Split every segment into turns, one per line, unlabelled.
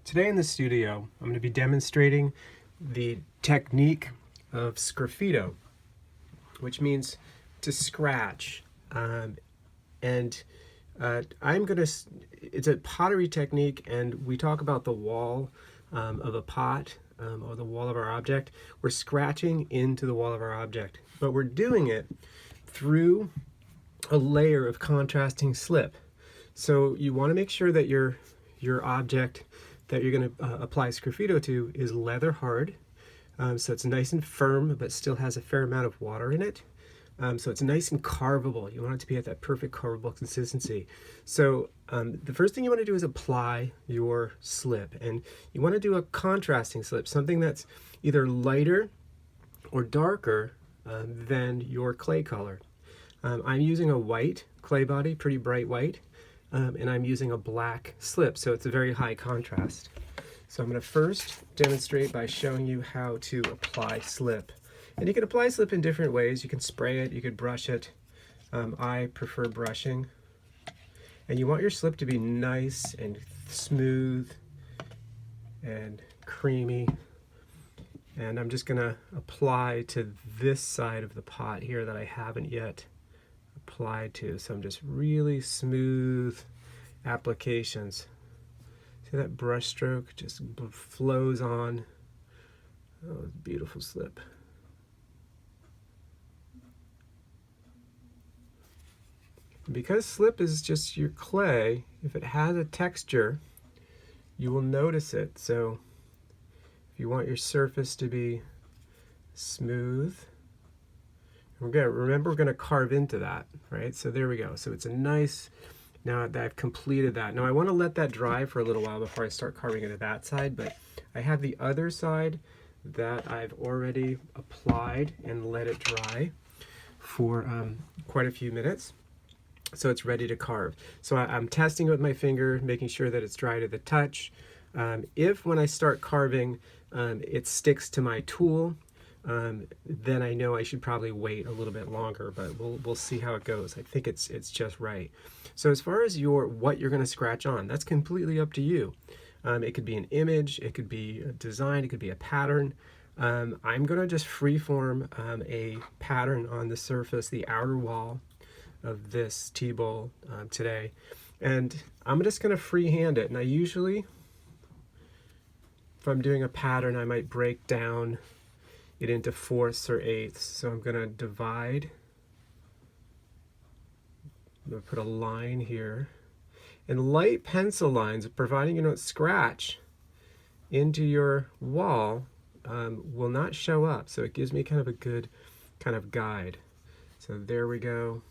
Today in the studio, I'm going to be demonstrating the technique of Sgraffito, which means to scratch. And I'm going to, it's a pottery technique, and we talk about the wall of a pot or the wall of our object. We're scratching into the wall of our object, but we're doing it through a layer of contrasting slip. So you want to make sure that your object that you're going to apply Sgraffito to is leather hard, so it's nice and firm but still has a fair amount of water in it, so it's nice and carvable. You want it to be at that perfect carvable consistency. So the first thing you want to do is apply your slip, and you want to do a contrasting slip, something that's either lighter or darker than your clay color. I'm using a white clay body, pretty bright white, and I'm using a black slip, so it's a very high contrast. So I'm going to first demonstrate by showing you how to apply slip. And you can apply slip in different ways. You can spray it, you could brush it. I prefer brushing. And you want your slip to be nice and smooth and creamy. And I'm just going to apply to this side of the pot here that I haven't yet applied to. So I'm just really smooth applications. See that brush stroke just flows on. Oh, beautiful slip. Because slip is just your clay, if it has a texture, you will notice it. So if you want your surface to be smooth, remember we're going to carve into that, right? So there we go. So it's a nice, now that I've completed that. Now I want to let that dry for a little while before I start carving into that side, but I have the other side that I've already applied and let it dry for quite a few minutes. So it's ready to carve. So I'm testing it with my finger, making sure that it's dry to the touch. If when I start carving, it sticks to my tool, then I know I should probably wait a little bit longer, but we'll see how it goes. I think it's just right. So as far as what you're going to scratch on, that's completely up to you. It could be an image, it could be a design, it could be a pattern. I'm going to just freeform a pattern on the surface, the outer wall of this tea bowl today, and I'm just going to freehand it. And I usually, if I'm doing a pattern, I might break down it into fourths or eighths. So I'm going to divide. I'm going to put a line here. And light pencil lines, providing you don't scratch into your wall, will not show up. So it gives me kind of a good kind of guide. So there we go.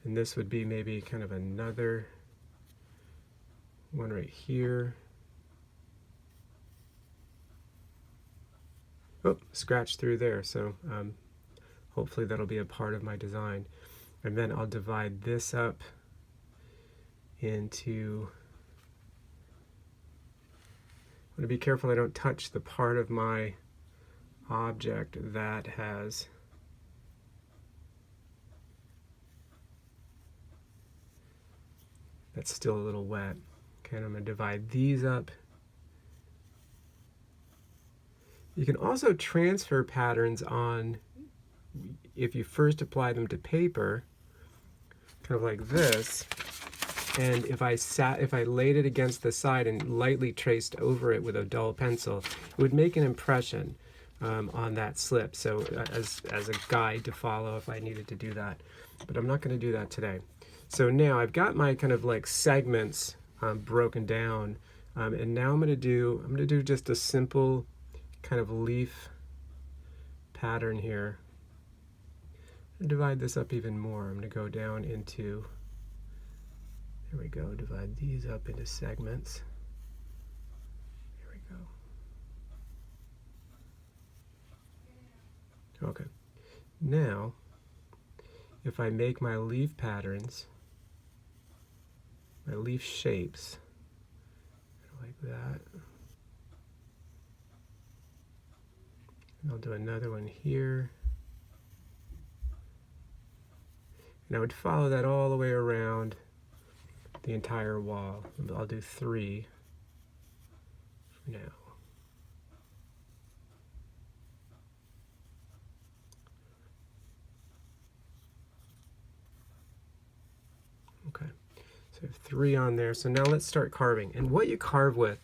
And this would be maybe kind of another one right here. Oh, scratch through there. So hopefully that'll be a part of my design. And then I'll divide this up into, I'm going to be careful I don't touch the part of my object that has that's still a little wet. Okay, and I'm going to divide these up. You can also transfer patterns on, if you first apply them to paper, kind of like this, and if I laid it against the side and lightly traced over it with a dull pencil, it would make an impression on that slip. So as a guide to follow if I needed to do that. But I'm not going to do that today. So now I've got my kind of like segments broken down, and now I'm going to do just a simple kind of leaf pattern here. I'm going to divide this up even more. I'm going to go down into, there we go, divide these up into segments. There we go. Okay. Now, if I make my leaf patterns, my leaf shapes, like that. And I'll do another one here. And I would follow that all the way around the entire wall. I'll do 3. now. Okay, so I have 3 on there. So now let's start carving. And what you carve with,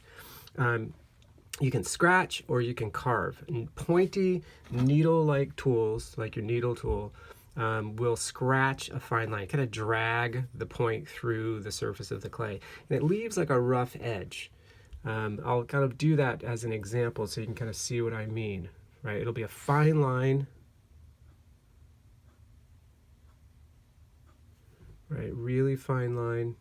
you can scratch or you can carve. And pointy needle-like tools, like your needle tool, will scratch a fine line, kind of drag the point through the surface of the clay. And it leaves like a rough edge. I'll kind of do that as an example so you can kind of see what I mean, right? It'll be a fine line, right? Really fine line.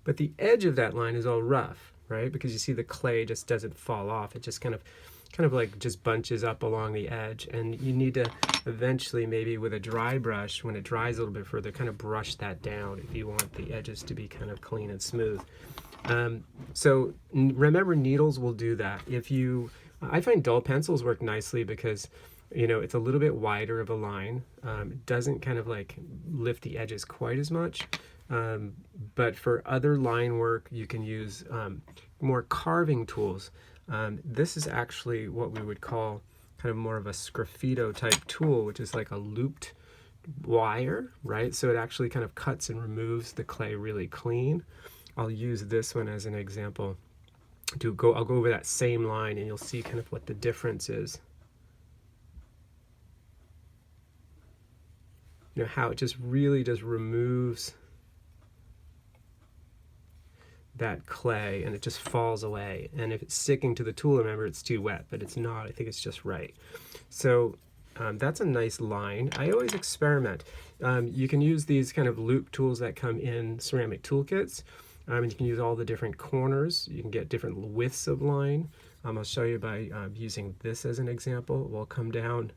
But the edge of that line is all rough, right? Because you see the clay just doesn't fall off. It just kind of like just bunches up along the edge. And you need to eventually, maybe with a dry brush, when it dries a little bit further, kind of brush that down if you want the edges to be kind of clean and smooth. So remember, needles will do that. I find dull pencils work nicely because, you know, it's a little bit wider of a line. It doesn't kind of like lift the edges quite as much. But for other line work, you can use more carving tools. This is actually what we would call kind of more of a Sgraffito type tool, which is like a looped wire, right? So it actually kind of cuts and removes the clay really clean. I'll use this one as an example. I'll go over that same line and you'll see kind of what the difference is. You know, how it just really just removes that clay and it just falls away. And if it's sticking to the tool, remember, it's too wet, but it's not. I think it's just right. So that's a nice line. I always experiment. You can use these kind of loop tools that come in ceramic toolkits. And you can use all the different corners. You can get different widths of line. I'll show you by using this as an example. We'll come down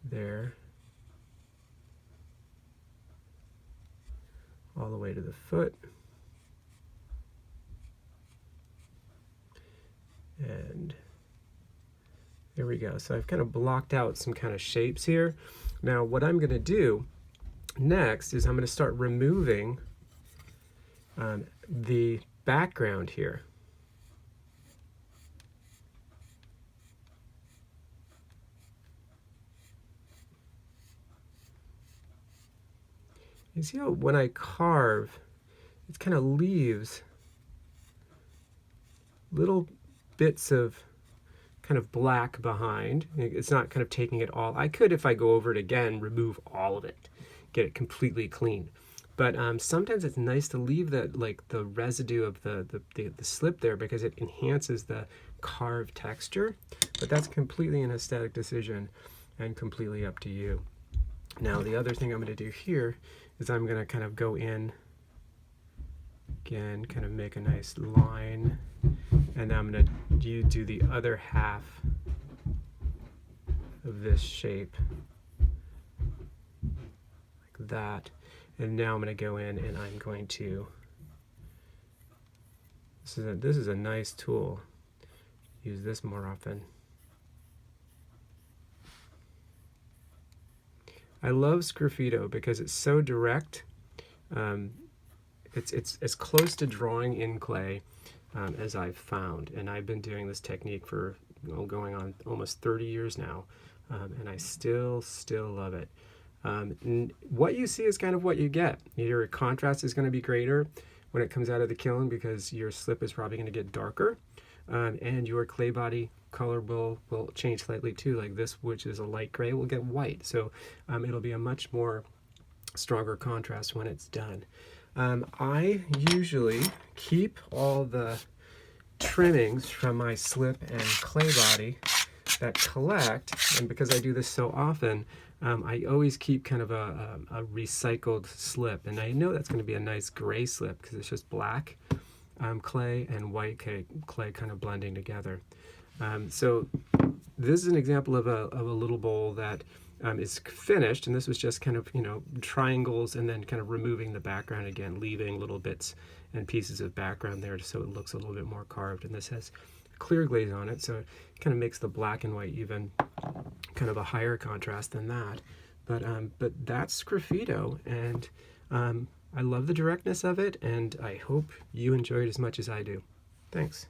there, all the way to the foot. And there we go. So I've kind of blocked out some kind of shapes here. Now what I'm going to do next is I'm going to start removing the background here. You see how when I carve, it kind of leaves little bits of kind of black behind. It's not kind of taking it all. I could, if I go over it again, remove all of it, get it completely clean. But sometimes it's nice to leave that, like the residue of the slip there, because it enhances the carved texture. But that's completely an aesthetic decision and completely up to you. Now the other thing I'm going to do here is I'm going to kind of go in again, kind of make a nice line, and I'm going to do the other half of this shape like that. And now I'm going to go in and I'm going to, this is a nice tool. Use this more often. I love Sgraffito because it's so direct. It's as close to drawing in clay as I've found, and I've been doing this technique for going on almost 30 years now, and I still love it. What you see is kind of what you get. Your contrast is going to be greater when it comes out of the kiln because your slip is probably going to get darker, and your clay body color will change slightly too. Like this, which is a light gray, will get white. So it'll be a much more stronger contrast when it's done. I usually keep all the trimmings from my slip and clay body that collect, and because I do this so often, I always keep kind of a recycled slip, and I know that's going to be a nice gray slip because it's just black clay and white clay kind of blending together. So this is an example of a little bowl that is finished, and this was just kind of, triangles and then kind of removing the background again, leaving little bits and pieces of background there so it looks a little bit more carved. And this has clear glaze on it, so it kind of makes the black and white even kind of a higher contrast than that. But that's Sgraffito, and I love the directness of it, and I hope you enjoy it as much as I do. Thanks.